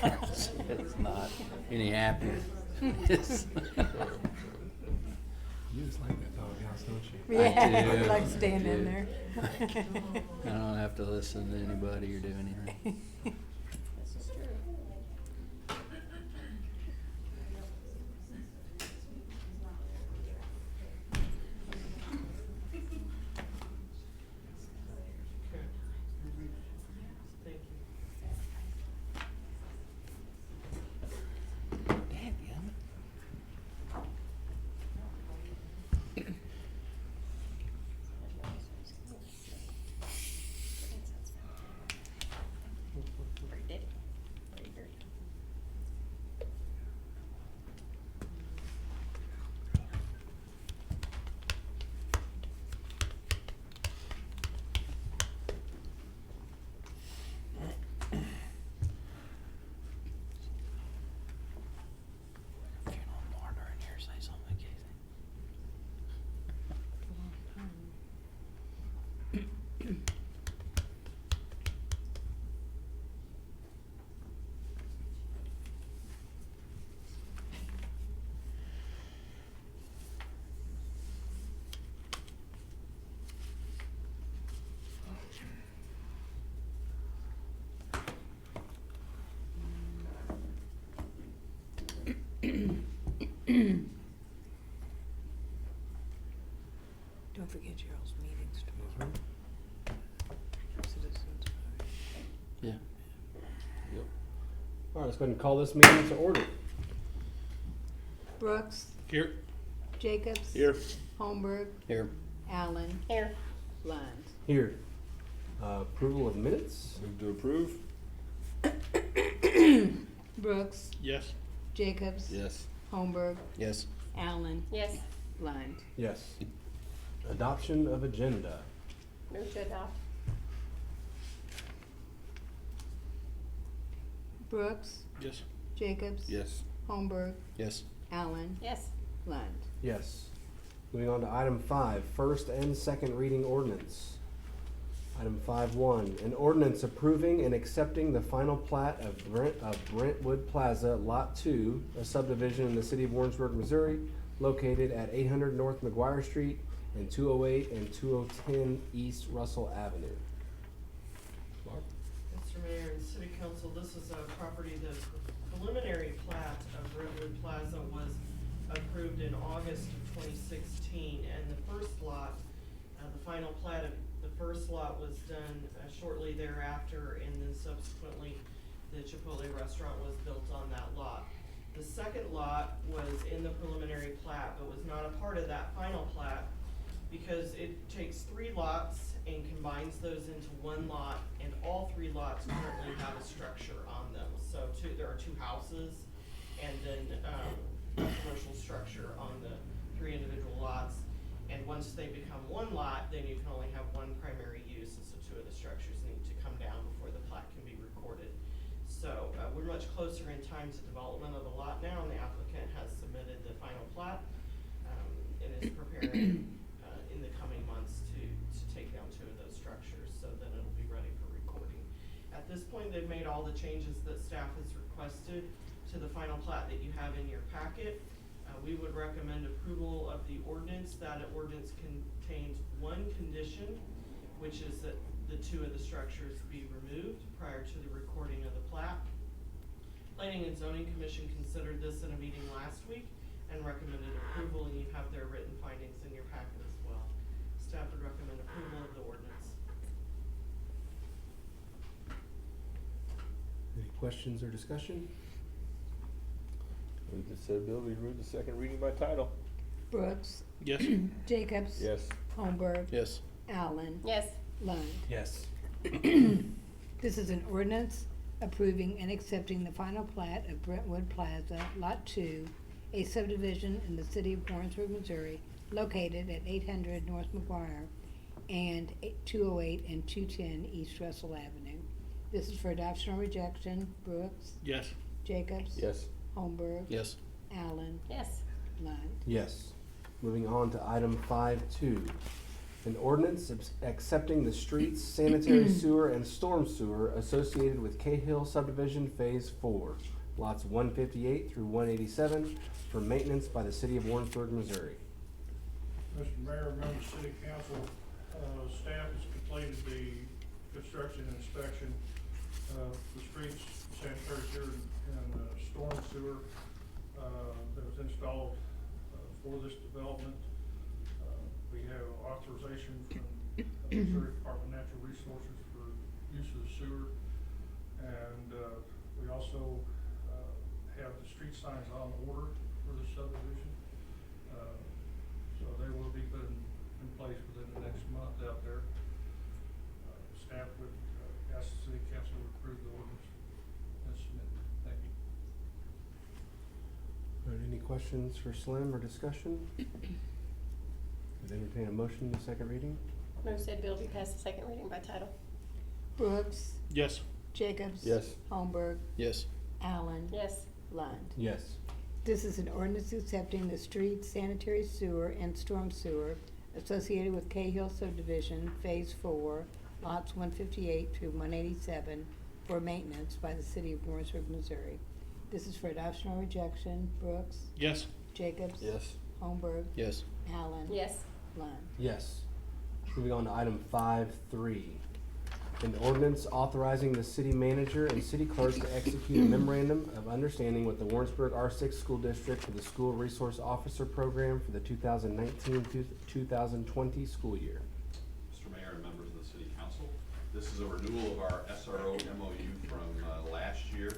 It's not any happier. It's- You just like that doghouse, don't you? I Yeah, do, like staying I in do. there. I don't have to listen to anybody or do anything. This is true. Okay. Thank you. Dadgummit. Pretty dirty. Pretty dirty. Funeral mourner in here, say something, Casey. Don't forget Cheryl's meetings tomorrow. Citizens. Yeah. Yep. All right, let's go ahead and call this meeting to order. Brooks, Here. Jacobs. Here. Holmberg, Here. Allen, Here. Lund. Here. Approval of minutes. Move to approve. Brooks, Yes. Jacobs. Yes. Holmberg, Yes. Allen, Yes. Lund. Yes. Adoption of agenda. Move to adopt. Brooks, Yes. Jacobs. Yes. Holmberg, Yes. Allen, Yes. Lund. Yes. Moving on to item 5, first and second reading ordinance. Item 5.1, an ordinance approving and accepting the final plat of Brentwood Plaza, Lot 2, a subdivision in the city of Warrensburg, Missouri, located at 800 North McGuire Street and 208 and 2010 East Russell Avenue. Mark? Mr. Mayor and City Council, this is a property, the preliminary plat of Brentwood Plaza was approved in August of 2016, and the first lot, the final plat of the first lot was done shortly thereafter, and then subsequently the Chipotle restaurant was built on that lot. The second lot was in the preliminary plat, but was not a part of that final plat because it takes 3 lots and combines those into one lot, and all 3 lots currently have a structure on them. So there are 2 houses and then a commercial structure on the 3 individual lots. And once they become one lot, then you can only have one primary use, and so 2 of the structures need to come down before the plat can be recorded. So we're much closer in time to development of the lot now, and the applicant has submitted the final plat and is preparing in the coming months to take down 2 of those structures, so that it'll be ready for recording. At this point, they've made all the changes that staff has requested to the final plat that you have in your packet. We would recommend approval of the ordinance. That ordinance contains one condition, which is that the 2 of the structures be removed prior to the recording of the plat. Planning and Zoning Commission considered this in a meeting last week and recommended approval, and you have their written findings in your packet as well. Staff would recommend approval of the ordinance. Any questions or discussion? Move the said bill be read the second reading by title. Brooks, Yes. Jacobs. Yes. Holmberg, Yes. Allen, Yes. Lund. Yes. This is an ordinance approving and accepting the final plat of Brentwood Plaza, Lot 2, a subdivision in the city of Warrensburg, Missouri, located at 800 North McGuire and 208 and 210 East Russell Avenue. This is for adoption or rejection. Brooks, Yes. Jacobs. Yes. Holmberg, Yes. Allen, Yes. Lund. Yes. Moving on to item 5.2. An ordinance accepting the streets, sanitary sewer, and storm sewer associated with Cahill subdivision Phase 4, lots 158 through 187, for maintenance by the city of Warrensburg, Missouri. Mr. Mayor, members of City Council, staff has completed the construction and inspection of the streets, sanitary sewer, and storm sewer that was installed for this development. We have authorization from the Missouri Department of Natural Resources for use of the sewer. And we also have the street signs on order for the subdivision. So they will be put in place within the next month out there. Staff would ask the City Council to approve the ordinance as submitted. Thank you. All right, any questions for Slim or discussion? Would entertain a motion to second reading? Move said bill be passed the second reading by title. Brooks, Yes. Jacobs. Yes. Holmberg, Yes. Allen. Yes. Lund. Yes. This is an ordinance accepting the street, sanitary sewer, and storm sewer associated with Cahill subdivision, Phase 4, lots 158 through 187, for maintenance by the city of Warrensburg, Missouri. This is for adoption or rejection. Brooks, Yes. Jacobs. Yes. Holmberg, Yes. Allen. Yes. Lund. Yes. Moving on to item 5.3. An ordinance authorizing the city manager and city clerk to execute a memorandum of understanding with the Warrensburg R6 School District for the School Resource Officer Program for the 2019-2020 school year. Mr. Mayor and members of the City Council, this is a renewal of our SRO MOU from last year.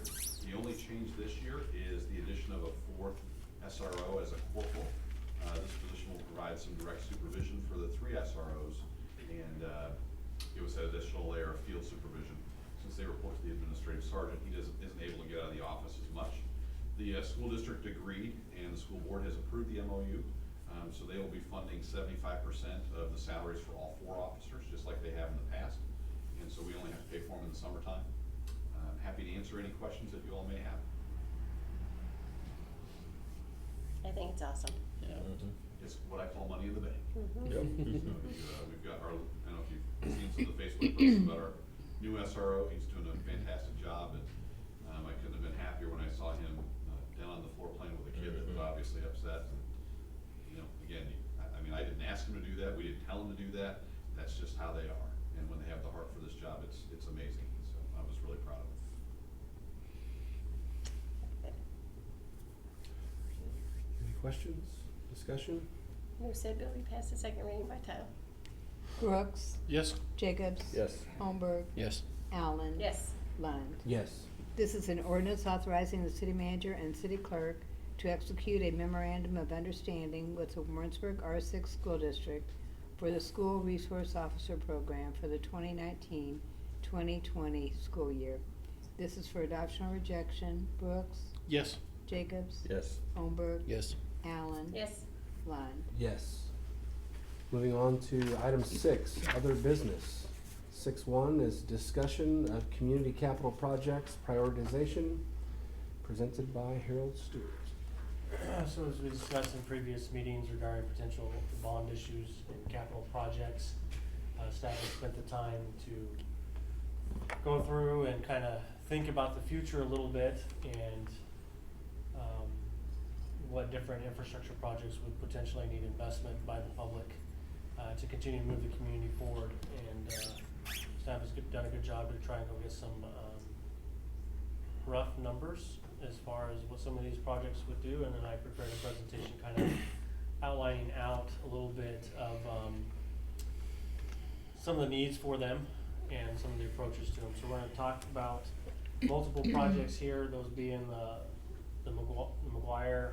The only change this year is the addition of a fourth SRO as a corporal. This position will provide some direct supervision for the three SROs and give us an additional layer of field supervision. Since they report to the administrative sergeant, he isn't able to get out of the office as much. The school district agreed and the school board has approved the MOU. So they will be funding 75% of the salaries for all four officers, just like they have in the past. And so we only have to pay for them in the summertime. I'm happy to answer any questions that you all may have. I think it's awesome. Yeah. It's what I call money in the bank. Mhm. Yep. So we've got our, I don't know if you've seen some of the Facebook posts about our new SRO. He's doing a fantastic job, and I couldn't have been happier when I saw him down on the floor playing with a kid that was obviously upset. And, you know, again, I mean, I didn't ask him to do that. We didn't tell him to do that. That's just how they are. And when they have the heart for this job, it's amazing. So I was really proud of him. Any questions, discussion? Move said bill be passed the second reading by title. Brooks, Yes. Jacobs. Yes. Holmberg, Yes. Allen. Yes. Lund. Yes. This is an ordinance authorizing the city manager and city clerk to execute a memorandum of understanding with the Warrensburg R6 School District for the School Resource Officer Program for the 2019-2020 school year. This is for adoption or rejection. Brooks, Yes. Jacobs. Yes. Holmberg, Yes. Allen. Yes. Lund. Yes. Moving on to item 6, other business. 6.1 is discussion of community capital projects prioritization, presented by Harold Stewart. So as we discussed in previous meetings regarding potential bond issues and capital projects, staff has spent the time to go through and kind of think about the future a little bit and what different infrastructure projects would potentially need investment by the public to continue to move the community forward. And staff has done a good job to try and go get some rough numbers as far as what some of these projects would do, and then I prepared a presentation kind of outlining out a little bit of some of the needs for them and some of the approaches to them. So we're going to talk about multiple projects here, those being the McGuire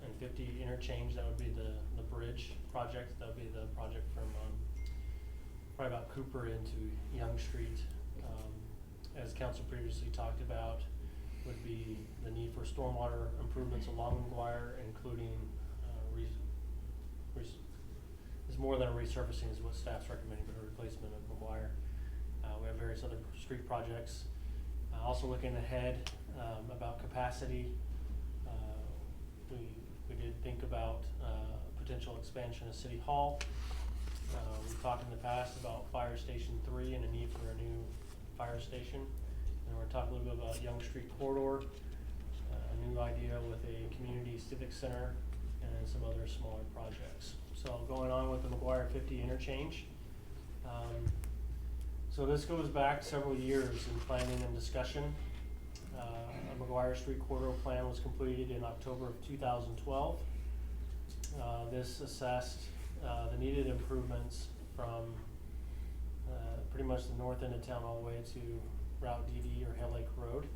and 50 interchange. That would be the bridge project. That would be the project from probably about Cooper into Young Street. As council previously talked about, would be the need for stormwater improvements along McGuire, including it's more than a resurfacing is what staff's recommending, but a replacement of McGuire. We have various other street projects. Also looking ahead about capacity, we did think about potential expansion of City Hall We've talked in the past about Fire Station 3 and a need for a new fire station. And we're talking a little bit about Young Street Corridor, a new idea with a community civic center, and then some other smaller projects. So going on with the McGuire 50 interchange. So this goes back several years in planning and discussion. A McGuire Street Corridor plan was completed in October of 2012. This assessed the needed improvements from pretty much the north end of town all the way to Route DD or Hell Lake Road.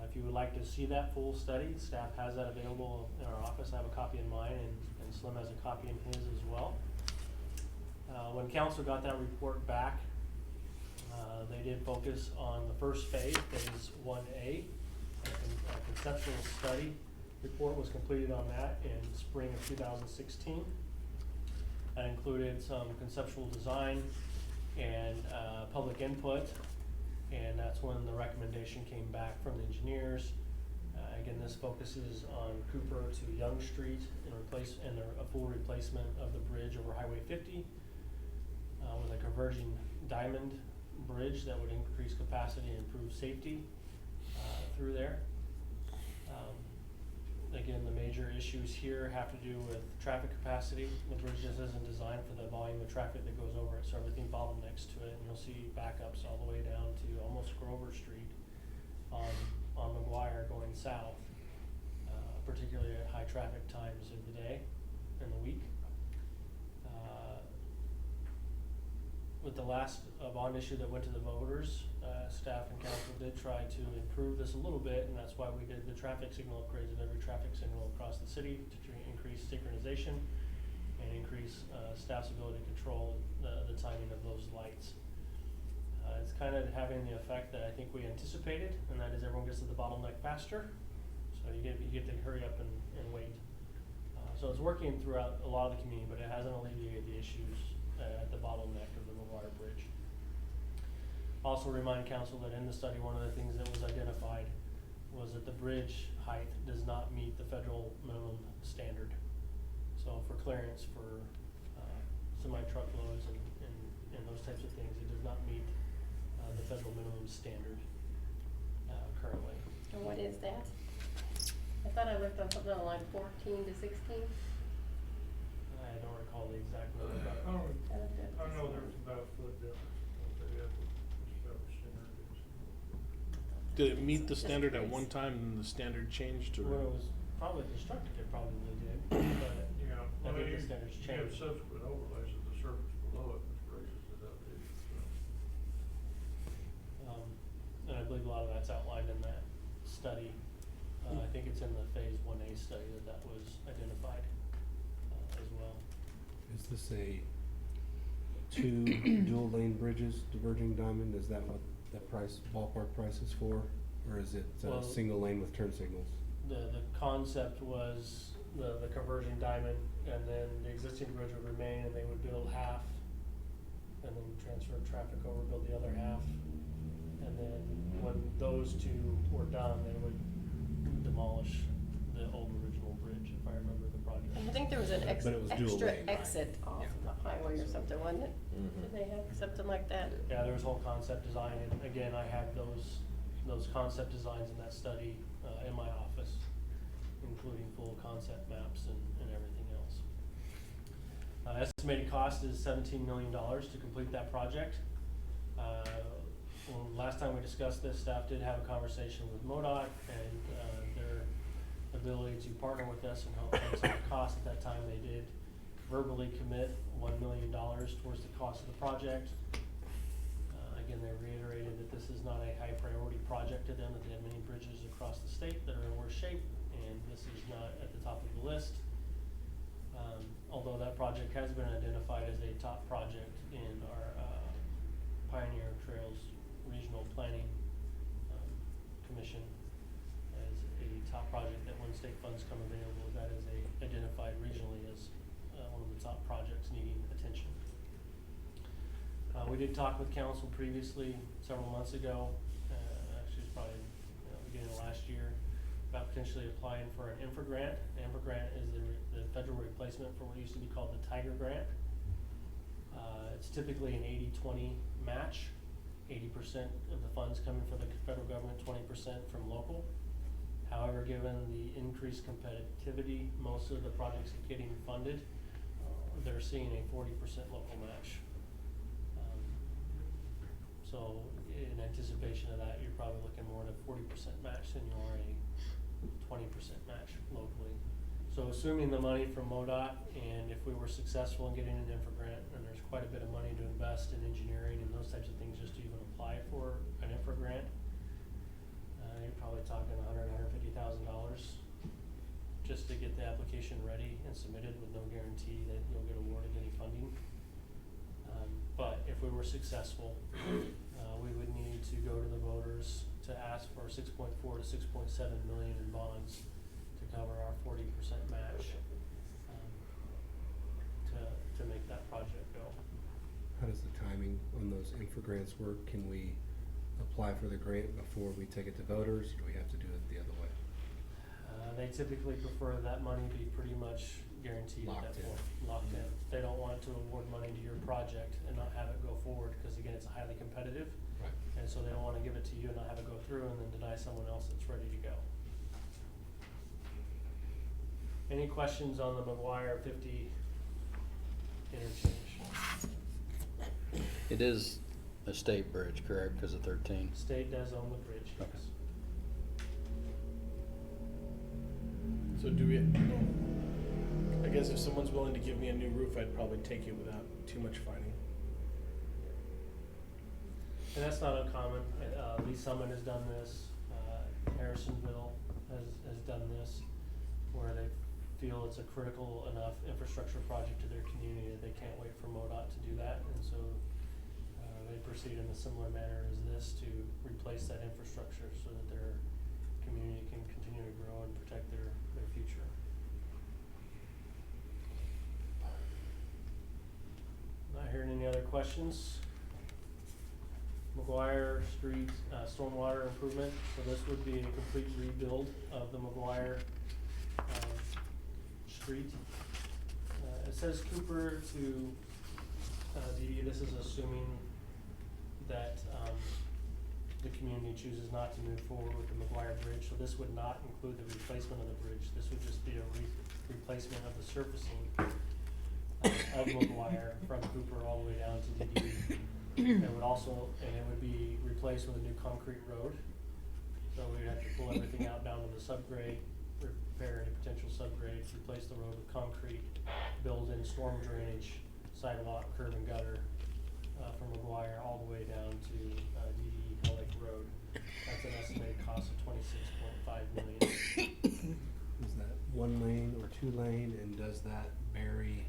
If you would like to see that full study, staff has that available in our office. I have a copy in mine, and Slim has a copy in his as well. When council got that report back, they did focus on the first phase 1A. A conceptual study report was completed on that in spring of 2016. That included some conceptual design and public input, and that's when the recommendation came back from the engineers. Again, this focuses on Cooper to Young Street and a full replacement of the bridge over Highway 50 with a converging diamond bridge that would increase capacity and improve safety through there. Again, the major issues here have to do with traffic capacity. The bridge just isn't designed for the volume of traffic that goes over it, so everything bottlenecks to it, and you'll see backups all the way down to almost Grover Street on McGuire going south, particularly at high traffic times of the day and the week. With the last bond issue that went to the voters, staff and council did try to improve this a little bit, and that's why we did the traffic signal upgrades of every traffic signal across the city to increase synchronization and increase staff's ability to control the timing of those lights. It's kind of having the effect that I think we anticipated, and that is everyone gets to the bottleneck faster, so you get to hurry up and wait. So it's working throughout a lot of the community, but it hasn't alleviated the issues at the bottleneck of the McGuire Bridge. Also remind council that in the study, one of the things that was identified was that the bridge height does not meet the federal minimum standard. So for clearance for semi-truck loads and those types of things, it does not meet the federal minimum standard currently. And what is that? I thought I looked on something on line 14 to 16. I don't recall the exact number, but I know there's about a foot difference. Did it meet the standard at one time and the standard changed, or? when it was probably constructed, it probably did, but Yeah, I well, think you the standards have changed. subsequent overlays of the surface below it, which raises it up too, so. And I believe a lot of that's outlined in that study. I think it's in the phase 1A study that was identified as well. Is this a two dual lane bridges, diverging diamond? Is that what the ballpark price is for? Or is it Well, single lane with turn signals? The concept was the conversion diamond, and then the existing bridge would remain, and they would build half, and then transfer traffic over, build the other half. And then when those two were done, they would demolish the old original bridge, if I remember the project. I think there was an But it was dual extra lane, right? exit off the highway or something, wasn't it? Did they have something like that? Yeah, there was whole concept design, and again, I have those concept designs in that study in my office, including full concept maps and everything else. Estimated cost is $17 million to complete that project. Well, last time we discussed this, staff did have a conversation with MoDOT and their ability to partner with us and help pay some of the cost. At that time, they did verbally commit $1 million towards the cost of the project. Again, they reiterated that this is not a high priority project to them, that they have many bridges across the state that are in worse shape, and this is not at the top of the list. Although that project has been identified as a top project in our Pioneer Trails Regional Planning Commission as a top project, that when state funds come available, that is identified regionally as one of the top projects needing attention. We did talk with council previously, several months ago, actually it's probably beginning of last year, about potentially applying for an INFRA grant. The INFRA grant is the federal replacement for what used to be called the Tiger Grant. It's typically an 80-20 match, 80% of the funds coming from the federal government, 20% from local. However, given the increased competitivity, most of the projects getting funded, they're seeing a 40% local match. So in anticipation of that, you're probably looking more at a 40% match than you are a 20% match locally. So assuming the money from MoDOT, and if we were successful in getting an infra grant, and there's quite a bit of money to invest in engineering and those types of things just to even apply for an infra grant, you're probably talking $150,000 just to get the application ready and submitted with no guarantee that you'll get awarded any funding. But if we were successful, we would need to go to the voters to ask for 6.4 to 6.7 million in bonds to cover our 40% match, to make that project go. How does the timing on those infra grants work? Can we apply for the grant before we take it to voters, or do we have to do it the other way? They typically prefer that money be pretty much guaranteed at that point, locked in. They don't want to award money to your project and not have it go forward, because again, it's highly competitive. Right. And so they don't want to give it to you and not have it go through and then deny someone else that's ready to go. Any questions on the McGuire 50 interchange? It is a state bridge, correct, because of 13? State does own the bridge, yes. Okay. So do we, I guess if someone's willing to give me a new roof, I'd probably take it without too much fighting. And that's not uncommon. Lee Summit has done this. Harrisonville has done this, where they feel it's a critical enough infrastructure project to their community that they can't wait for MoDOT to do that. And so they proceed in a similar manner as this to replace that infrastructure so that their community can continue to grow and protect their future. Not hearing any other questions. McGuire Street stormwater improvement. So this would be a complete rebuild of the McGuire street. It says Cooper to DD. This is assuming that the community chooses not to move forward with the McGuire Bridge. So this would not include the replacement of the bridge. This would just be a replacement of the surfacing of McGuire from Cooper all the way down to DD. It would also, and it would be replaced with a new concrete road. So we'd have to pull everything out down to the subgrade, repair any potential subgrades, replace the road with concrete, build in storm drainage, sidewalk, curb and gutter, from McGuire all the way down to DD Hell Lake Road. That's an estimated cost of $26.5 million. Is that 1 lane or 2 lane, and does that bury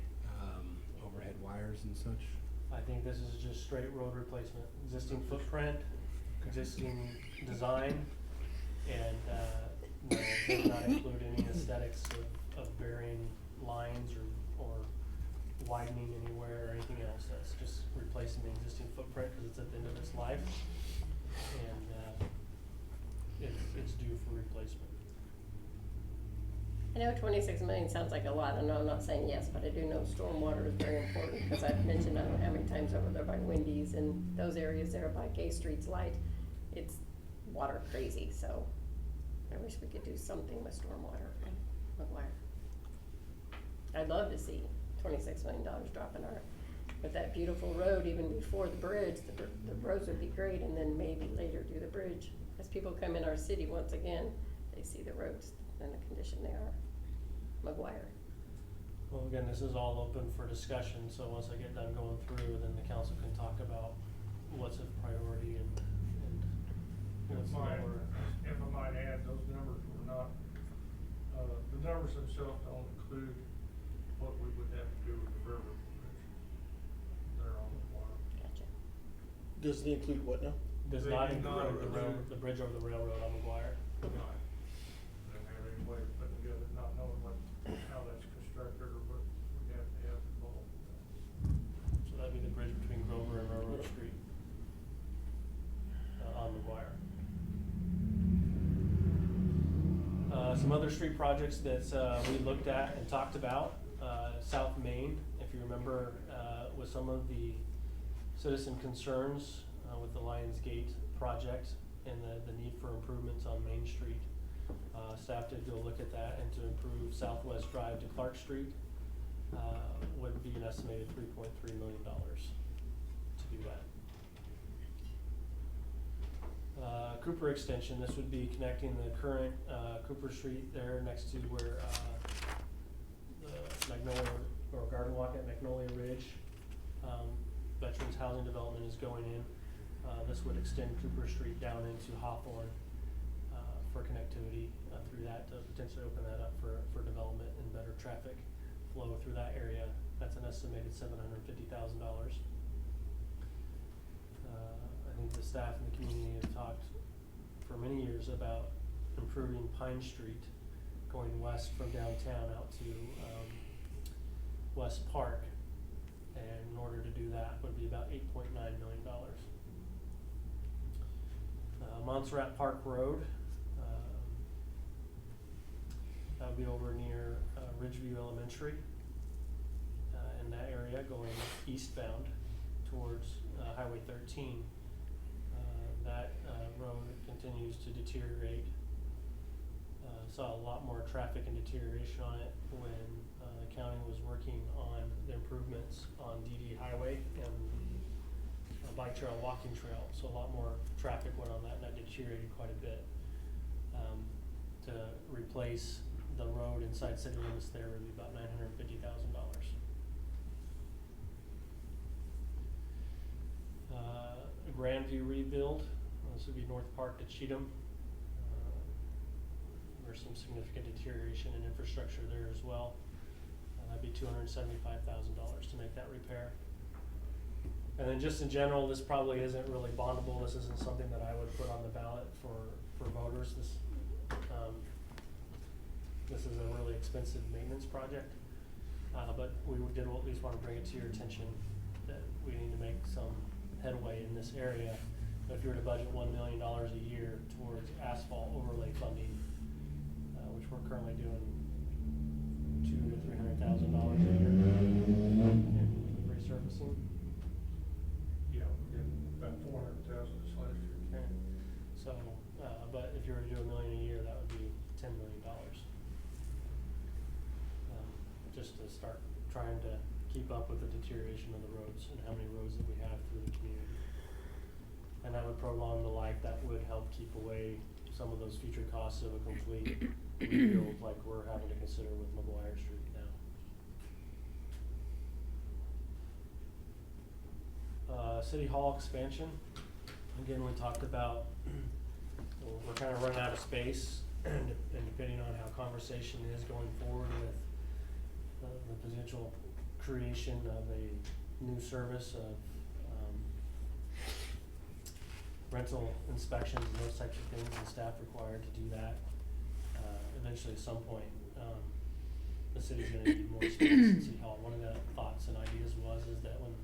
overhead wires and such? I think this is just straight road replacement, existing footprint, existing design, and no, does not include any aesthetics of burying lines or widening anywhere or anything else. That's just replacing the existing footprint because it's at the end of its life, and it's due for replacement. I know 26 million sounds like a lot. I know I'm not saying yes, but I do know stormwater is very important, because I've mentioned, I don't know how many times over there by Wendy's and those areas there by Gay Street's Light, it's water crazy. So I wish we could do something with stormwater in McGuire. I'd love to see $26 million drop in our, with that beautiful road, even before the bridge, the roads would be great, and then maybe later do the bridge. As people come in our city once again, they see the roads and the condition they are. McGuire. Well, again, this is all open for discussion, so once I get done going through, then the council can talk about what's a priority and what's lower. If I might add, those numbers were not, the numbers themselves don't include what we would have to do with the river bridge. They're on the water. Gotcha. Does it include what now? Does They not do not include the bridge over the railroad on McGuire. Don't have any way of putting together, not knowing how that's constructed or what we have to have involved. So that'd be the bridge between Grover and Railroad Street on McGuire. Some other street projects that we looked at and talked about. South Main, if if you remember, with some of the citizen concerns, with the Lions Gate project and the need for improvements on Main Street, staff did go look at that, and to improve Southwest Drive to Clark Street, would be an estimated $3.3 million to do that. Cooper Extension, this would be connecting the current Cooper Street there next to where the Magnolia, or Garden Walk at Magnolia Ridge, Veterans Housing Development is going in. This would extend Cooper Street down into Hawthorne for connectivity through that, to potentially open that up for development and better traffic flow through that area. That's an estimated $750,000. I think the staff and the community have talked for many years about improving Pine Street, going west from downtown out to West Park, and in order to do that would be about $8.9 million. Montserrat Park Road, that would be over near Ridgeview Elementary, in that area going eastbound towards Highway 13. That road continues to deteriorate. Saw a lot more traffic and deterioration on it when the county was working on the improvements on DD Highway and bike trail, walking trail. So a lot more traffic went on that, and that deteriorated quite a bit. To replace the road inside city limits there would be about $950,000. Grandview rebuild, this would be North Park to Cheatham. There's some significant deterioration in infrastructure there as well. That'd be $275,000 to make that repair. And then just in general, this probably isn't really bondable. This isn't something that I would put on the ballot for voters. This is a really expensive maintenance project, but we did at least want to bring it to your attention that we need to make some headway in this area. But if you were to budget $1 million a year towards asphalt overlay funding, which we're currently doing $200,000 to $300,000 a year in resurfacing. Yeah, we did about 400,000 this last year. Okay. So, but if you were to do $1 million a year, that would be $10 million. Just to start trying to keep up with the deterioration of the roads and how many roads that we have through the community. And that would prolong the life, that would help keep away some of those future costs of a complete rebuild like we're having to consider with McGuire Street now. City Hall expansion, again, we talked about, we're kind of running out of space, and depending on how conversation is going forward with the potential creation of a new service of rental inspections and those types of things, and staff required to do that. Eventually, at some point, the city's gonna need more space in City Hall. One of the thoughts and ideas is that when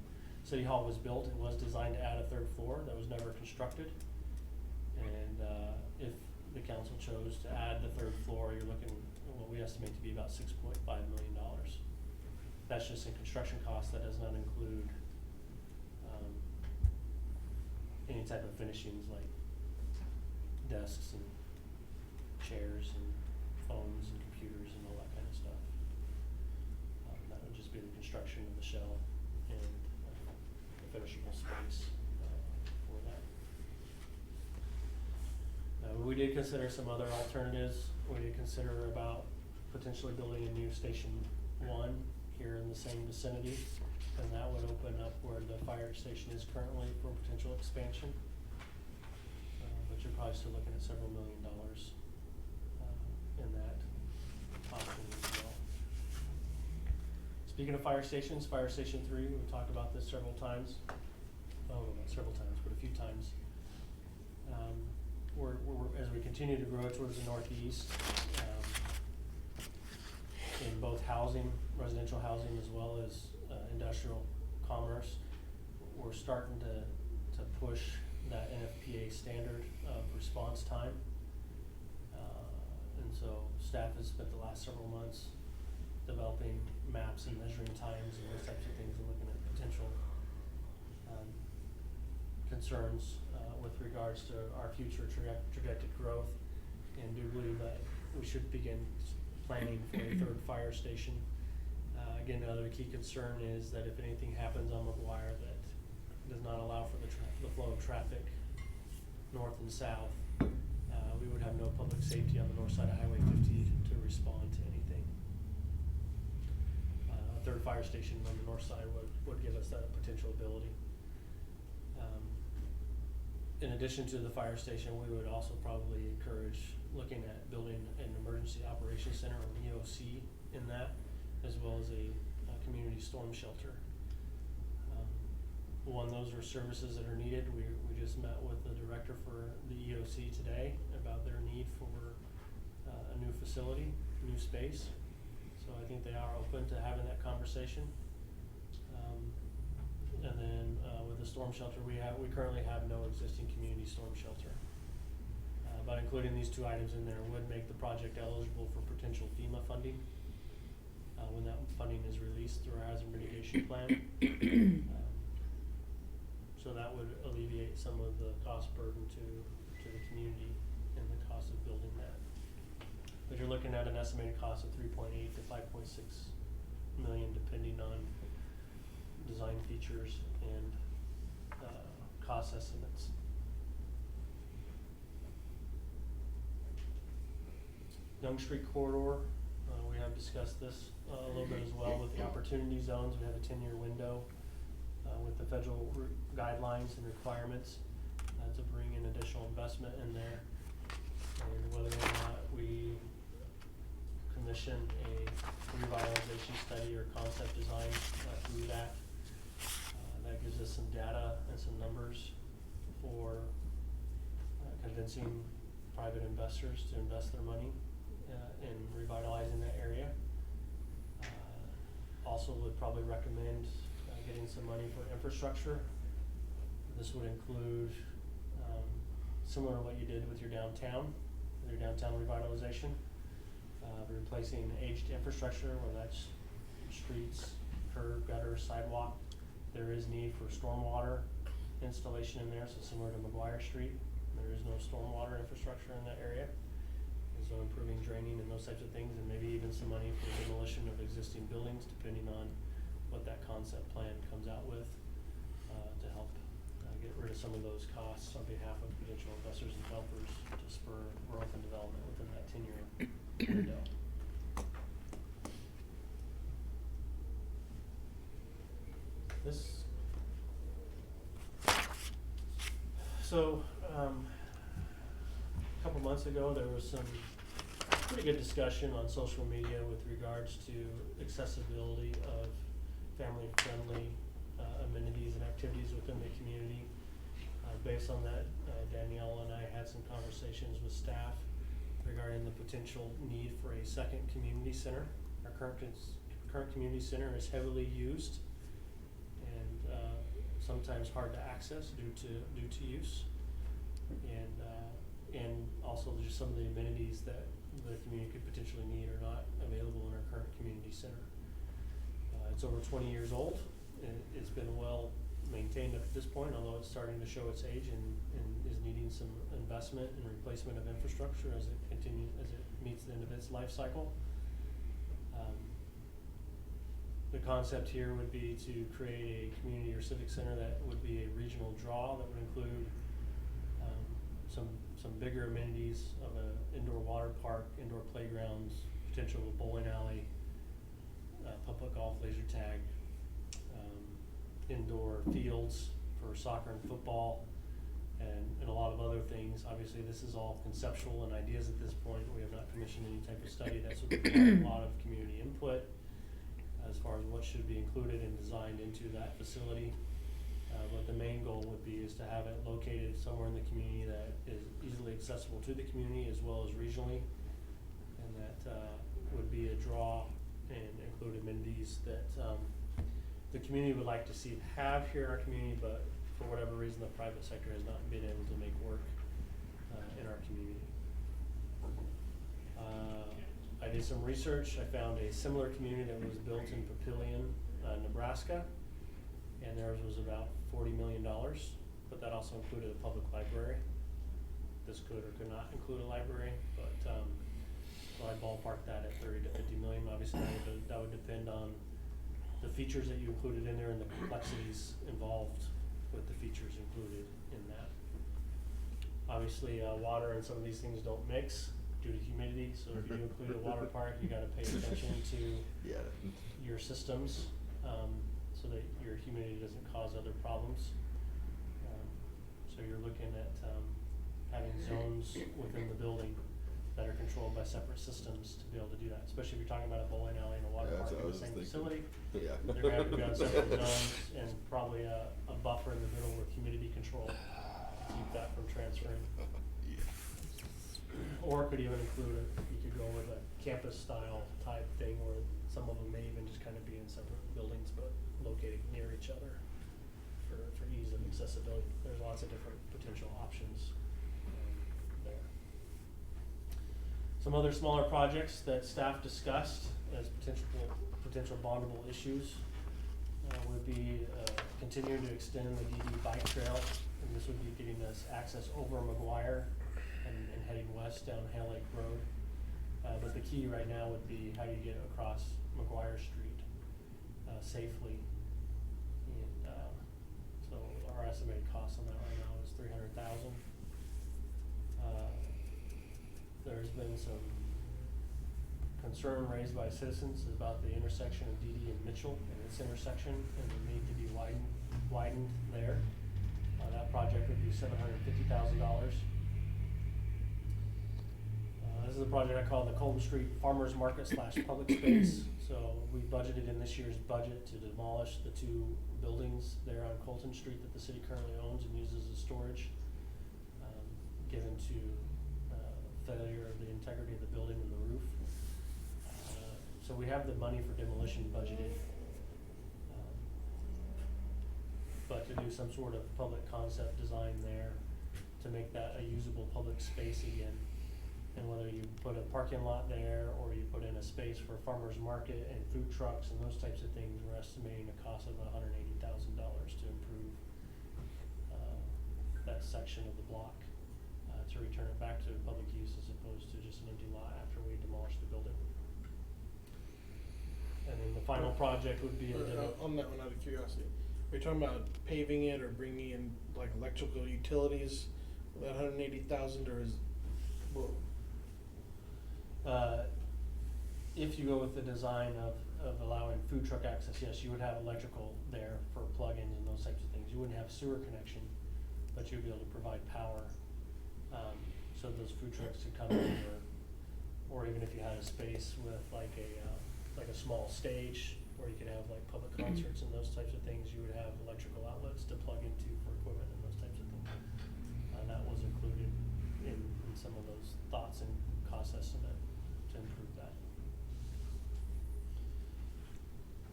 City Hall was built, it was designed to add a third floor that was never constructed. And if the council chose to add the third floor, you're looking at what we estimate to be about $6.5 million. That's just in construction costs. That does not include any type of finishings like desks and chairs and phones and computers and all that kind of stuff. That would just be the construction of the shell and the finishable space for that. We did consider some other alternatives. We did consider about potentially building a new Station 1 here in the same vicinity, and that would open up where the fire station is currently for potential expansion. But you're probably still looking at several $1 million in that option as well. Speaking of fire stations, Fire Station 3, we've talked about this several times. Oh, not several times, but a few times. As we continue to grow towards the northeast, in both housing, residential housing, as well as industrial commerce, we're starting to push that NFPA standard of response time. And so staff has spent the last several months developing maps and measuring times and those types of things, and looking at potential concerns with regards to our future trajectory growth, and do believe that we should begin planning for a third fire station. Again, another key concern is that if anything happens on McGuire that does not allow for the flow of traffic north and south, we would have no public safety on the north side of Highway 50 to respond to anything. A third fire station on the north side would give us that potential ability. In addition to the fire station, we would also probably encourage looking at building an emergency operations center, or an EOC, in that, as well as a community storm shelter. One, those are services that are needed. We just met with the director for the EOC today about their need for a new facility, new space. So I think they are open to having that conversation. And then with the storm shelter, we currently have no existing community storm shelter. But including these two items in there would make the project eligible for potential FEMA funding when that funding is released through our hazard mitigation plan. So that would alleviate some of the cost burden to the community and the cost of building that. But you're looking at an estimated cost of 3.8 to 5.6 million, depending on design features and cost estimates. Young Street corridor, we have discussed this a little bit as well with the opportunity zones. We have a 10-year window with the federal guidelines and requirements to bring in additional investment in there, and whether or not we commission a revitalization study or concept design through that. That gives us some data and some numbers for convincing private investors to invest their money in revitalizing that area. Also would probably recommend getting some money for infrastructure. This would include similar to what you did with your downtown revitalization, replacing aged infrastructure, whether that's streets, curb, gutter, sidewalk. There is need for stormwater installation in there, so similar to McGuire Street, there is no stormwater infrastructure in that area. And so improving draining and those types of things, and maybe even some money for demolition of existing buildings, depending on what that concept plan comes out with, to help get rid of some of those costs on behalf of potential investors and developers to spur growth and development within that 10-year window. So, a couple months ago, there was some pretty good discussion on social media with regards to accessibility of family-friendly amenities and activities within the community. Based on that, Danielle and I had some conversations with staff regarding the potential need for a second community center. Our current community center is heavily used and sometimes hard to access due to use, and also just some of the amenities that the community could potentially need are not available in our current community center. It's over 20 years old, and it's been well maintained up to this point, although it's starting to show its age and is needing some investment and replacement of infrastructure as it meets the end of its life cycle. The concept here would be to create a community or civic center that would be a regional draw that would include some bigger amenities of an indoor water park, indoor playgrounds, potential bowling alley, public golf, laser tag, indoor fields for soccer and football, and a lot of other things. Obviously, this is all conceptual and ideas at this point. We have not commissioned any type of study. That's would require a lot of community input as far as what should be included and designed into that facility. But the main goal would be is to have it located somewhere in the community that is easily accessible to the community as well as regionally, and that would be a draw and include amenities that the community would like to see have here in our community, but for whatever reason the private sector has not been able to make work in our community. I did some research. I found a similar community that was built in Papillion, Nebraska, and theirs was about $40 million, but that also included a public library. This could or could not include a library, but so I ballparked that at 30 to 50 million. Obviously, that would depend on the features that you included in there and the complexities involved with the features included in that. Obviously, water and some of these things don't mix due to humidity, so if you include a water park, you gotta pay attention to your systems, so that your humidity doesn't cause other problems. So you're looking at, having zones within the building that are controlled by separate systems to be able to do that, especially if you're talking about a bowling alley and a water park in the same facility. Yeah. They're gonna have to be on separate zones and probably a buffer in the middle with humidity control to keep that from transferring. Or it could even include, you could go with a campus style type thing where some of them may even just kind of be in separate buildings but located near each other for ease of accessibility. There's lots of different potential options there. Some other smaller projects that staff discussed as potential bondable issues would be continuing to extend the DD bike trail, and this would be getting us access over McGuire and heading west down Hale Lake Road. But the key right now would be how you get across McGuire Street safely. And so our estimated cost on that right now is $300,000. There's been some concern raised by citizens about the intersection of DD and Mitchell and its intersection and the need to be widened there. That project would be $750,000. This is a project I call the Colton Street Farmers Market / Public Space. So we budgeted in this year's budget to demolish the two buildings there on Colton Street that the city currently owns and uses as storage, given to failure of the integrity of the building and the roof. So we have the money for demolition budgeted, but to do some sort of public concept design there to make that a usable public space again. And whether you put a parking lot there or you put in a space for farmers market and food trucks and those types of things, we're estimating a cost of $180,000 to improve that section of the block. To return it back to public use as opposed to just an empty lot after we demolish the building. And then the final project would be On that one, out of curiosity, are you talking about paving it or bringing in like electrical utilities with that 180,000, or is, well, if you go with the design of allowing food truck access, yes, you would have electrical there for plug-ins and those types of things. You wouldn't have sewer connection, but you'd be able to provide power. So those food trucks could come in, or even if you had a space with like a small stage where you could have like public concerts and those types of things, you would have electrical outlets to plug into for equipment and those types of things. And that was included in some of those thoughts and cost estimate to improve that.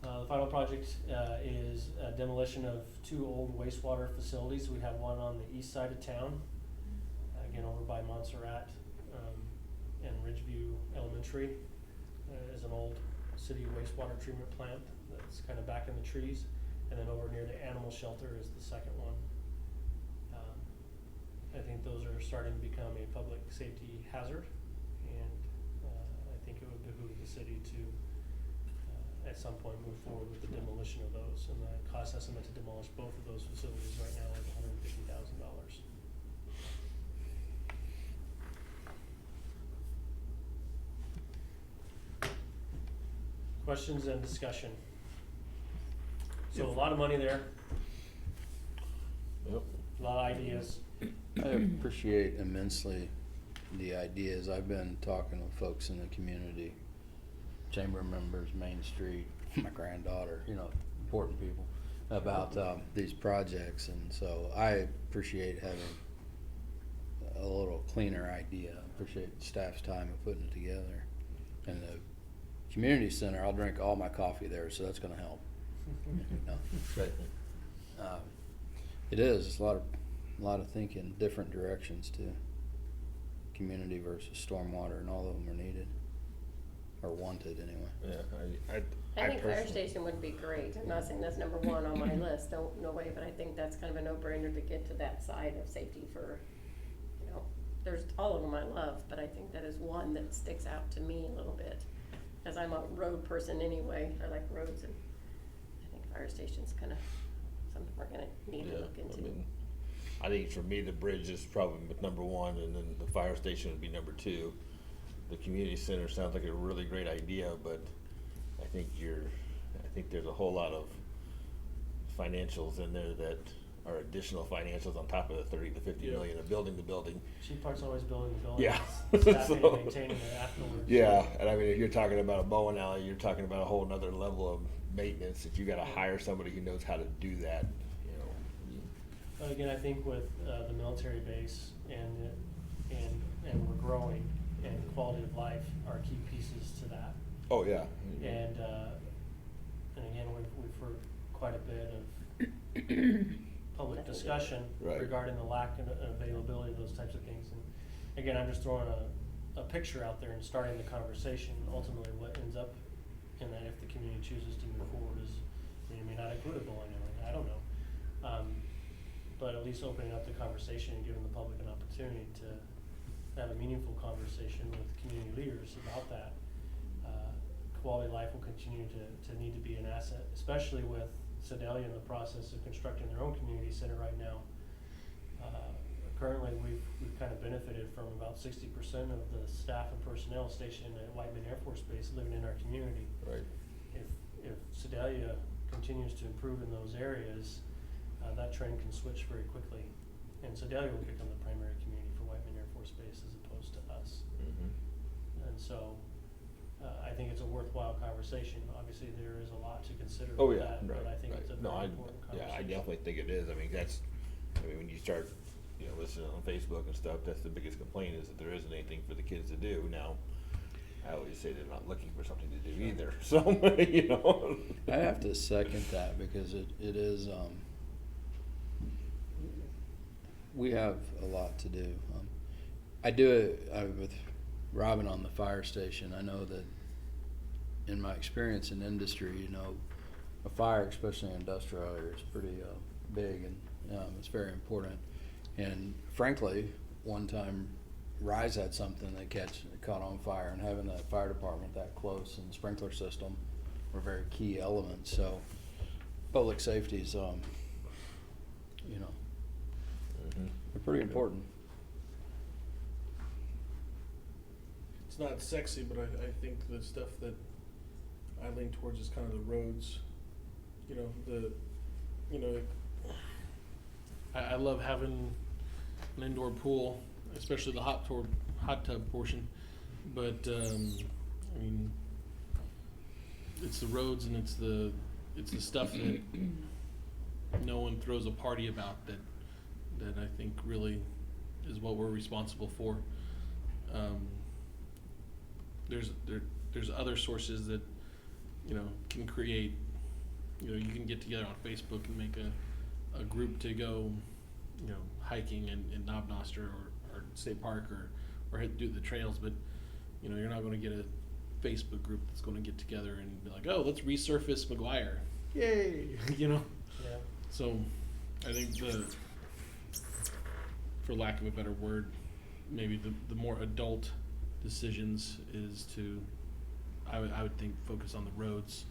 The final project is demolition of two old wastewater facilities. We have one on the east side of town, again over by Montserrat and Ridgeview Elementary. Is an old city wastewater treatment plant that's kind of back in the trees, and then over near the animal shelter is the second one. I think those are starting to become a public safety hazard, and I think it would behoove the city to at some point move forward with the demolition of those, and the cost estimate to demolish both of those facilities right now is $150,000. Questions and discussion. So a lot of money there. Yep. A lot of ideas. I appreciate immensely the ideas. I've been talking with folks in the community, chamber members, Main Street, my granddaughter, important people, about these projects, and so I appreciate having a little cleaner idea. I appreciate staff's time of putting it together. And the community center, I'll drink all my coffee there, so that's gonna help. No, but it is, it's a lot of thinking, different directions too. Community versus stormwater, and all of them are needed. or wanted anyway. Yeah, I think fire personally- station would be great. I'm not saying that's number one on my list, no way, but I think that's kind of a no-brainer to get to that side of safety for, you know, there's all of them I love, but I think that is one that sticks out to me a little bit. As I'm a road person anyway, I like roads, and I think fire station's kind of something we're gonna need to look into. I think for me, the bridge is probably number one, and then the fire station would be number two. The community center sounds like a really great idea, but I think there's a whole lot of financials in there that are additional financials on top of the 30 to 50 million of building the building. Cheap part's always building the building. Yeah. It's staffing So- and maintaining it afterwards. Yeah, and I mean, if you're talking about a bowling alley, you're talking about a whole nother level of maintenance that you gotta hire somebody who knows how to do that, you know. But again, I think with the military base and we're growing, and quality of life are key pieces to that. Oh, yeah. And again, we've heard quite a bit of public discussion Right. regarding the lack of availability of those types of things. And again, I'm just throwing a picture out there and starting the conversation. Ultimately, what ends up in that, if the community chooses to move forward, is, I mean, it may not include a bowling alley, I don't know. But at least opening up the conversation and giving the public an opportunity to have a meaningful conversation with community leaders about that. Quality of life will continue to need to be an asset, especially with Sedalia in the process of constructing their own community center right now. Currently, we've kind of benefited from about 60% of the staff and personnel stationed at Whiteman Air Force Base living in our community. Right. If Sedalia continues to improve in those areas, that trend can switch very quickly, and Sedalia will become the primary community for Whiteman Air Force Base as opposed to us. Mm-hmm. And so, I think it's a worthwhile conversation. Obviously, there is a lot to consider Oh, with yeah, that, but I think right. it's a No, very important conversation. Yeah, I definitely think it is. I mean, when you start, you know, listening on Facebook and stuff, that's the biggest complaint, is that there isn't anything for the kids to do. Now, I always say they're not looking for something to do either, so, you know. I have to second that, because it is, we have a lot to do. I do it with Robin on the fire station. I know that in my experience in industry, you know, a fire, especially in industrial area, is pretty big, and it's very important. And frankly, one time Rise had something that caught on fire, and having that fire department that close and sprinkler system were very key elements. So public safety is, you know, they're pretty important. It's not sexy, but I think the stuff that I lean towards is kind of the roads. I love having an indoor pool, especially the hot tub portion. But I mean, it's the roads, and it's the stuff that no one throws a party about that I think really is what we're responsible for. There's other sources that, you know, can create, you know, you can get together on Facebook and make a group to go, you know, hiking in Knobnoster or State Park or do the trails, but, you know, you're not gonna get a Facebook group that's gonna get together and be like, oh, let's resurface McGuire. Yay! You know? Yeah. So I think for lack of a better word, maybe the more adult decisions is to, I would think, focus on the roads.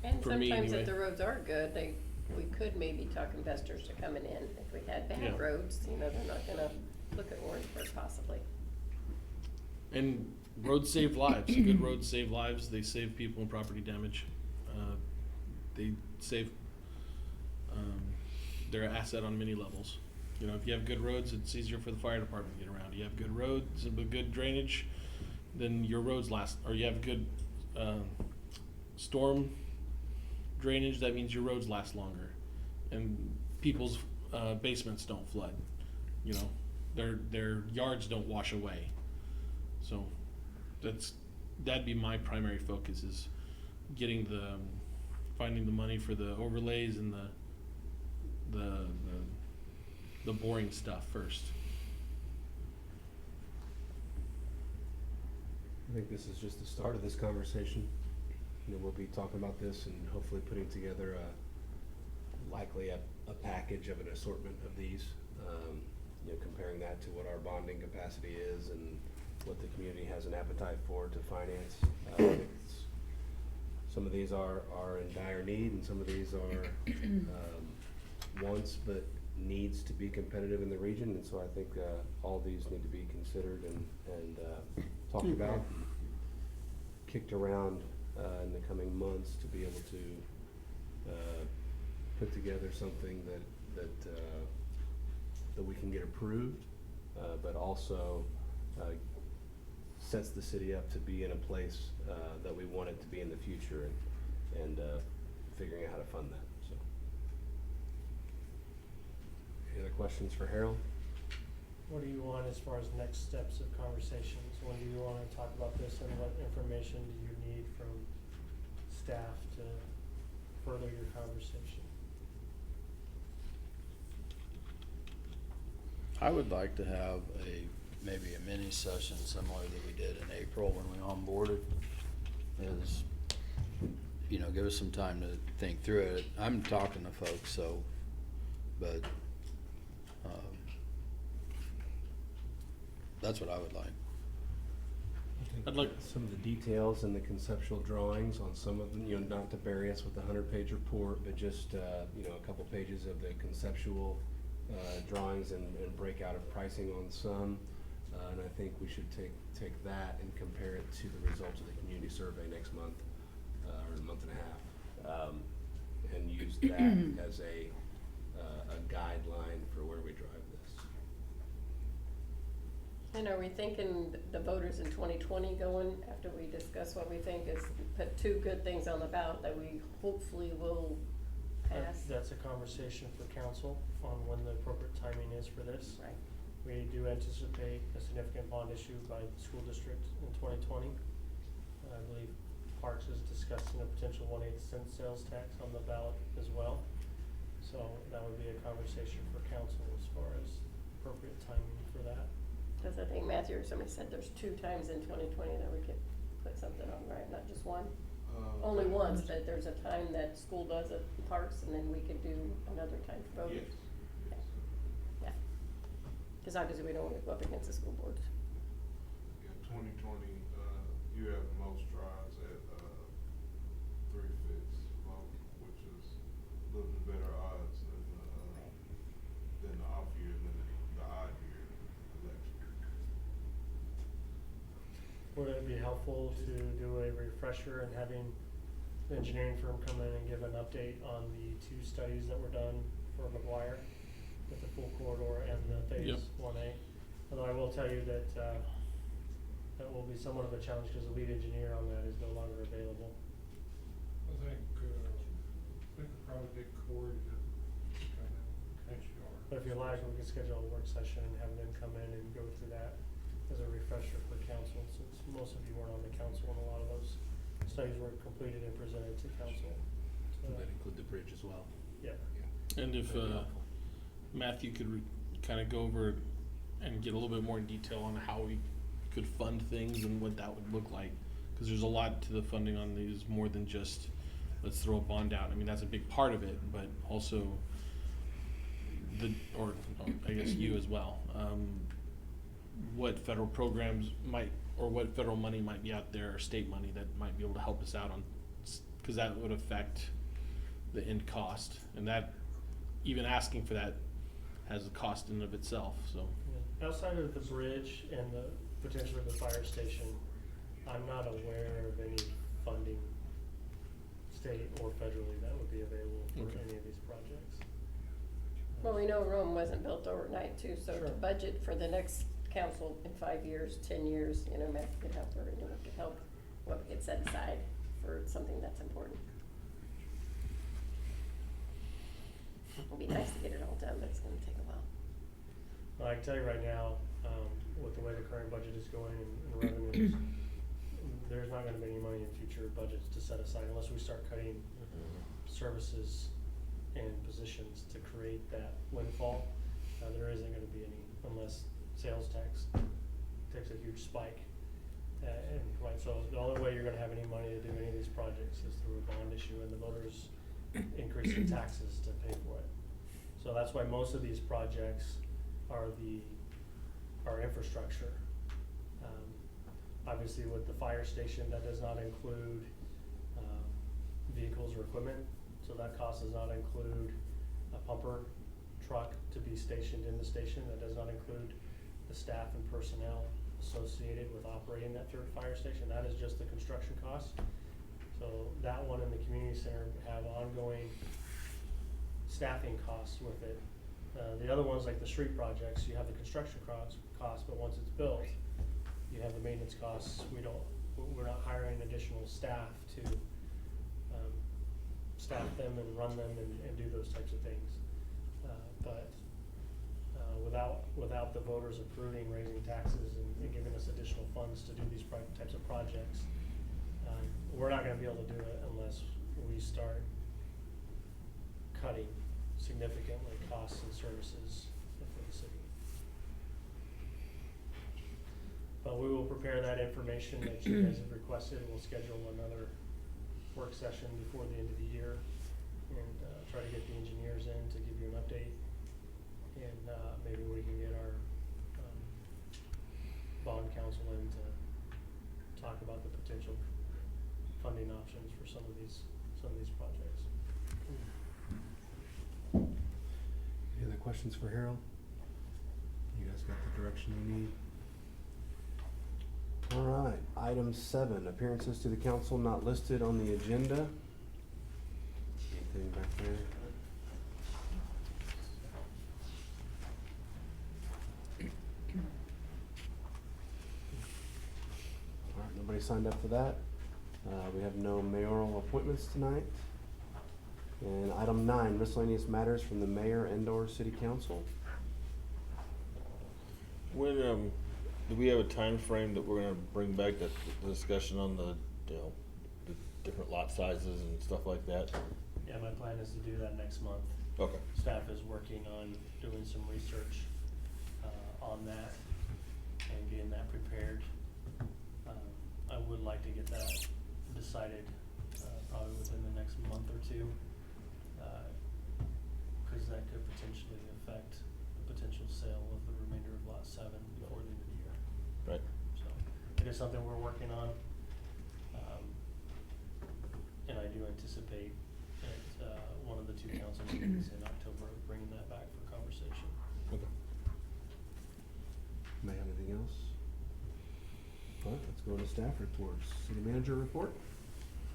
And For me, sometimes anyway. if the roads are good, we could maybe talk investors to coming in. If we had Yeah. bad roads, you know, they're not gonna look at Warrensburg possibly. And roads save lives. Good roads save lives. They save people and property damage. They save their asset on many levels. You know, if you have good roads, it's easier for the fire department to get around. You have good roads and good drainage, then your roads last. Or you have good storm drainage, that means your roads last longer. And people's basements don't flood. You know, their yards don't wash away. So that'd be my primary focus, is getting finding the money for the overlays and the boring stuff first. I think this is just the start of this conversation. You know, we'll be talking about this and hopefully putting together likely a package of an assortment of these. You know, comparing that to what our bonding capacity is and what the community has an appetite for to finance. Some of these are in dire need, and some of these are wants but needs to be competitive in the region. And so I think all these need to be considered and talked about, and kicked around in the coming months to be able to put together something that we can get approved, but also sets the city up to be in a place that we want it to be in the future, and figuring out how to fund that. So, any other questions for Harold? What do you want as far as next steps of conversations? When do you wanna talk about this, and what information do you need from staff to further your conversation? I would like to have maybe a mini session similar that we did in April when we onboarded. Is, you know, give us some time to think through it. I'm talking to folks, so, but, that's what I would like. I'd like- some of the details and the conceptual drawings on some of them, you know, not to bury us with a 100-page report, but just, you know, a couple pages of the conceptual drawings and breakout of pricing on some. And I think we should take that and compare it to the results of the community survey next month, or a month and a half, and use that as a guideline for where we drive this. And are we thinking the voters in 2020 going, after we discuss what we think is, put two good things on the ballot that we hopefully will pass? That's a conversation for council on when the appropriate timing is for this. Right. We do anticipate a significant bond issue by the school district in 2020. I believe Parks is discussing a potential 1/8 cent sales tax on the ballot as well. So that would be a conversation for council as far as appropriate timing for that. Because I think Matthew or somebody said there's 2 times in 2020 that we could put something on, right? Not just one? Only once, that there's a time that school does it, Parks, and then we could do another time for voters. Yes. Yeah. Because obviously we don't want to go up against the school boards. In 2020, you have the most tries at 3/5 vote, which is a little bit better odds than the off year, than the odd year election. Would it be helpful to do a refresher and having the engineering firm come in and give an update on the 2 studies that were done for McGuire with the full corridor and the Yep. phase 1A? Although I will tell you that, that will be somewhat of a challenge because the lead engineer on that is no longer available. I think we could probably get Corey to kind of HDR. But if you like, we can schedule a work session and have them come in and go through that as a refresher for council, since most of you weren't on the council and a lot of those studies were completed and presented to council. Would that include the bridge as well? Yeah. And if That'd be helpful. Matthew could kind of go over and get a little bit more detail on how we could fund things and what that would look like, because there's a lot to the funding on these, more than just let's throw a bond out. I mean, that's a big part of it, but also I guess you as well. What federal programs might, or what federal money might be out there, or state money that might be able to help us out on, because that would affect the end cost, and that, even asking for that has a cost in and of itself, so. Yeah. Outside of the bridge and the potentially the fire station, I'm not aware of any funding, state or federally, that would be available for Okay. any of these projects. Well, we know Rome wasn't built overnight too, so Sure. to budget for the next council in 5 years, 10 years, you know, Matthew could help, or anyone could help, what we could set aside for something that's important. It'd be nice to get it all done, but it's gonna take a while. Well, I can tell you right now, with the way the current budget is going and revenues, there's not gonna be any money in future budgets to set aside unless we start cutting services and positions to create that windfall. There isn't gonna be any unless sales tax takes a huge spike. And like you're gonna have any money to do any of these projects is through a bond issue and the voters increasing taxes to pay for it. So that's why most of these projects are infrastructure. Obviously with the fire station, that does not include, vehicles or equipment, so that cost does not include a pumper truck to be stationed in the station. That does not include the staff and personnel associated with operating that third fire station. That is just the construction cost. So that one in the community center have ongoing staffing costs with it. The other ones, like the street projects, you have the construction cost, but once it's built, you have the maintenance costs. We're not hiring additional staff to staff them and run them and do those types of things. Without the voters approving raising taxes and giving us additional funds to do these types of projects, we're not gonna be able to do it unless we start cutting significantly costs and services for the city. But we will prepare that information that you guys have requested. We'll schedule another work session before the end of the year and try to get the engineers in to give you an update. And maybe we can get our bond counsel in to talk about the potential funding options for some of these projects. Any other questions for Harold? You guys got the direction you need? All right, item 7, appearances to the council not listed on the agenda. Anything back there? All right, nobody signed up for that. We have no mayoral appointments tonight. And item 9, miscellaneous matters from the mayor and/or city council. When, do we have a time frame that we're gonna bring back the discussion on the different lot sizes and stuff like that? Yeah, my plan is to do that next month. Okay. Staff is working on doing some research on that and getting that prepared. I would like to get that decided probably within the next month or two, because that could potentially affect the potential sale of the remainder of Lot 7 before the end of the year. Right. So it is something we're working on, and I do anticipate at one of the 2 council meetings in October bringing that back for conversation. Okay. May have anything else? All right, let's go to staff reports. City manager report?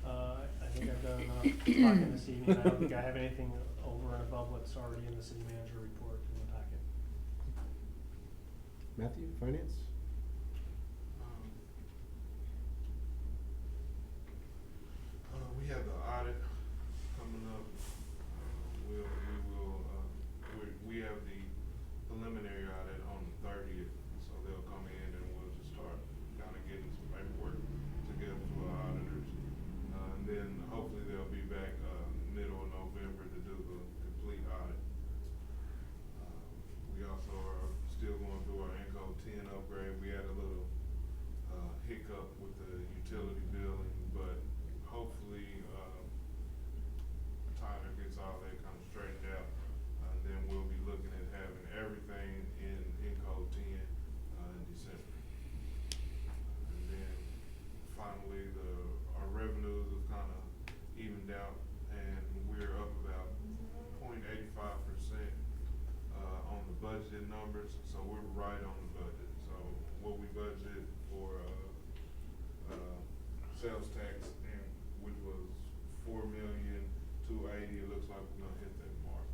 I think I've done enough talking this evening. I don't think I have anything over and above what's already in the city manager report in the packet. Matthew, finance? We have the audit coming up. We have the preliminary audit on the 30th, so they'll come in and we'll just start kind of getting some paperwork together for our auditors. And then hopefully they'll be back middle of November to do the complete audit. We also are still going through our Encode 10 upgrade. We had a little hiccup with the utility billing, but hopefully Tyler gets all that kind of straightened out. Then we'll be looking at having everything in Encode 10 in December. And then finally, our revenues have kind of evened out, and we're up about 0.85% on the budgeted numbers, so we're right on the budget. So what we budgeted for sales tax, which was $4,280,000, it looks like we're gonna hit that mark.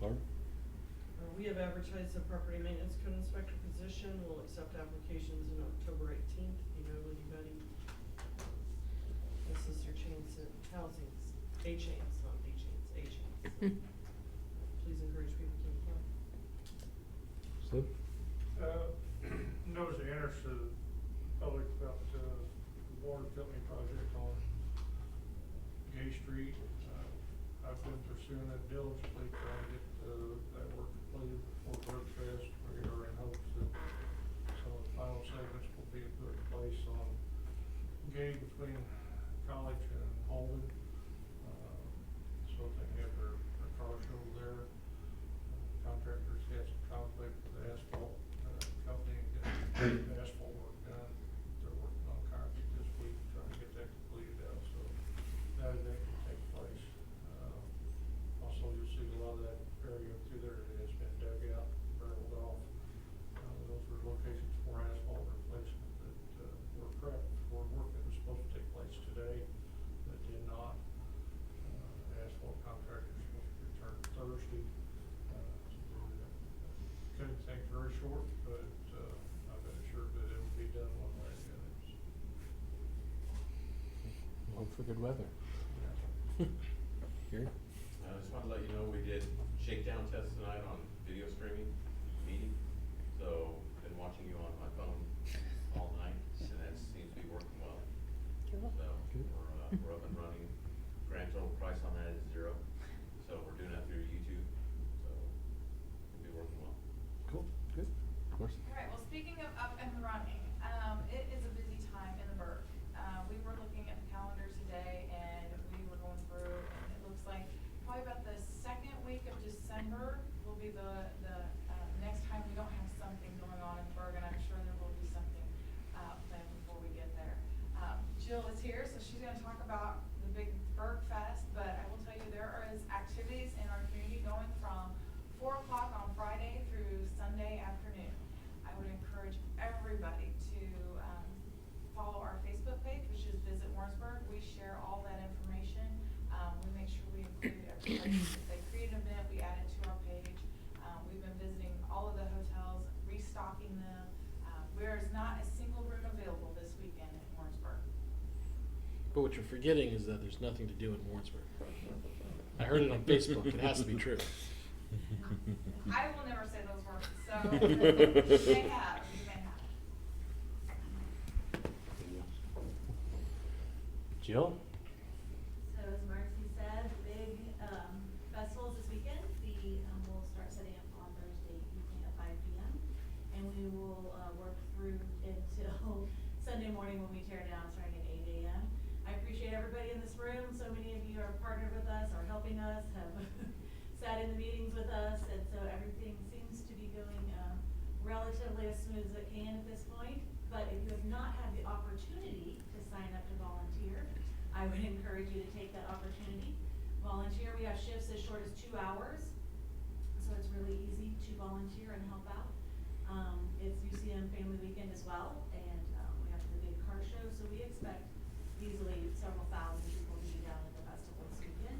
Barb? We have advertised the property maintenance code inspector position. We'll accept applications in October 18th. If you know anybody, this is your chance at housing, a chance, not B chance, a chance. Please encourage people to apply. Slip? Notice the interest of the public about the water company project on Gay Street. I've been pursuing that diligently, trying to get that work completed before Bird Fest. We are in hopes that some of the final segments will be in place on Gay between College and Holden. So they have their car show there. Contractors had some conflict with the asphalt company getting asphalt work done. They're working on concrete this week, trying to get that completed out, so that event can take place. Also, you'll see a lot of that area through there that has been dug out, barreled off. Those were locations for asphalt replacement that were prepped for work that was supposed to take place today, that did not. Asphalt contractors supposed to return Thursday. Cutting things very short, but I've been assured that it will be done one way or the other. Hope for good weather. Here. I just wanted to let you know we did shakedown tests tonight on video streaming meeting. So been watching you on my phone all night, and that seems to be working well. Cool. So we're up and running. Grand total price on that is 0. So we're doing that through YouTube. So it'll be working well. Cool, good, of course. All right, well, speaking of up and running, it is a busy time in the burg. We were looking at the calendar today and we were going through, and it looks like probably about the second week of December will be the next time we don't have something going on in the burg, and I'm sure there will be something planned before we get there. Jill is here, so she's gonna talk about the big Burg Fest, but I will tell you there is activities in our community going from 4 o'clock on Friday through Sunday afternoon. I would encourage everybody to follow our Facebook page, which is Visit Warrensburg. We share all that information. We make sure we include everybody. If they create an event, we add it to our page. We've been visiting all of the hotels, restocking them. There is not a single room available this weekend in Warrensburg. But what you're forgetting is that there's nothing to do in Warrensburg. I heard it on Facebook. It has to be true. I will never say those words, so you may have. Jill? So as Marcy said, the big festival is this weekend. We'll start setting up on Thursday evening at 5 p.m. And we will work through until Sunday morning when we tear down, starting at 8 a.m. I appreciate everybody in this room. So many of you are partnered with us, are helping us, have sat in the meetings with us, and so everything seems to be going relatively as smooth as it can at this point. But if you have not had the opportunity to sign up to volunteer, I would encourage you to take that opportunity. Volunteer, we have shifts as short as 2 hours, so it's really easy to volunteer and help out. It's UCM Family Weekend as well, and we have the big car show, so we expect easily several thousand people to be down at the festival this weekend.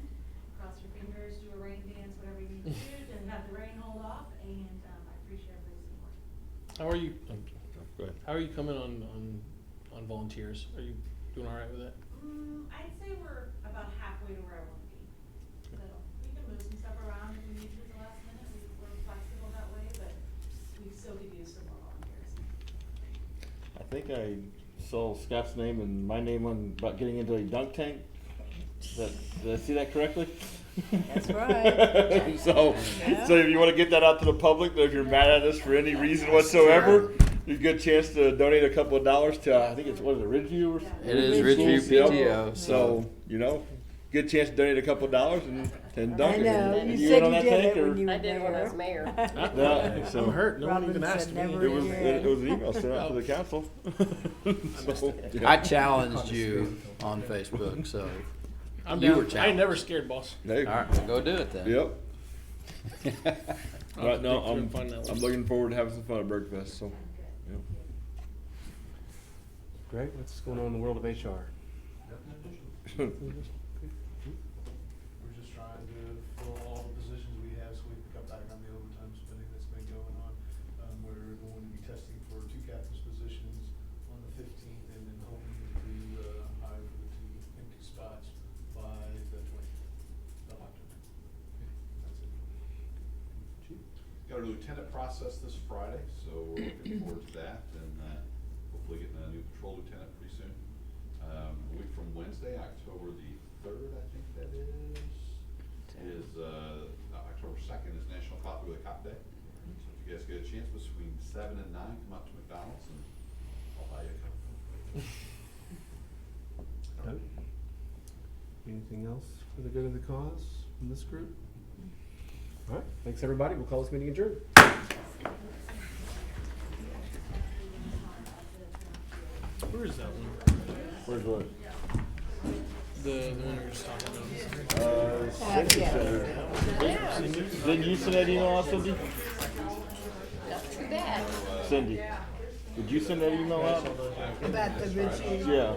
Cross your fingers, do a rain dance, whatever you need to do to have the rain hold off, and I appreciate everybody's support. How are you? Go ahead. How are you coming on volunteers? Are you doing all right with that? I'd say we're about halfway to where I want to be. So we can move some stuff around if we need to at the last minute. We're flexible that way, but we still could use some more volunteers. I think I saw Scott's name and my name on about getting into a dunk tank. Did I see that correctly? That's right. So if you want to get that out to the public, that if you're mad at us for any reason whatsoever, you get a chance to donate a couple of dollars to, I think it's, what is it, Ridgeview? It is Ridgeview PTO. So, get a chance to donate a couple of dollars and dunk I it. know, And you in said on you that did tank, it or- when you were I did when I was mayor. mayor. No, so I'm hurt. No one even Robin asked said me. never it was again. an email sent out to the council. So, yeah. I challenged you on Facebook, so I'm You down. were I ain't challenged. never scared, boss. Hey. all right, well, go do it then. Yep. I'll Right, no, dig through I'm and find that one. looking forward to having some fun at Bergfest. So, yeah. Greg, what's going on in the world of HR? We're just trying to fill all the positions we have so we can cut back on the overtime spending that's been going on. We're going to be testing for 2 captain's positions on the 15th and then hoping to hire for the 2 empty spots by the 20th of October. That's it. Got a lieutenant process this Friday, so we're looking forward to that, and hopefully getting a new patrol lieutenant pretty soon. A week from Wednesday, October the 3rd, I think that is October 2nd is National Coffee with a Cop Day. So if you guys get a chance between 7 and 9, come out to McDonald's and I'll buy you a cup. Anything else for the good of the cause from this group? All right, thanks everybody. We'll call this meeting adjourned. Where is that one? Where's what? The one we were just talking about. Yeah. Didn't you send that email out, Cindy? Not too bad. Cindy, did you send that email out? About the Richie. Yeah.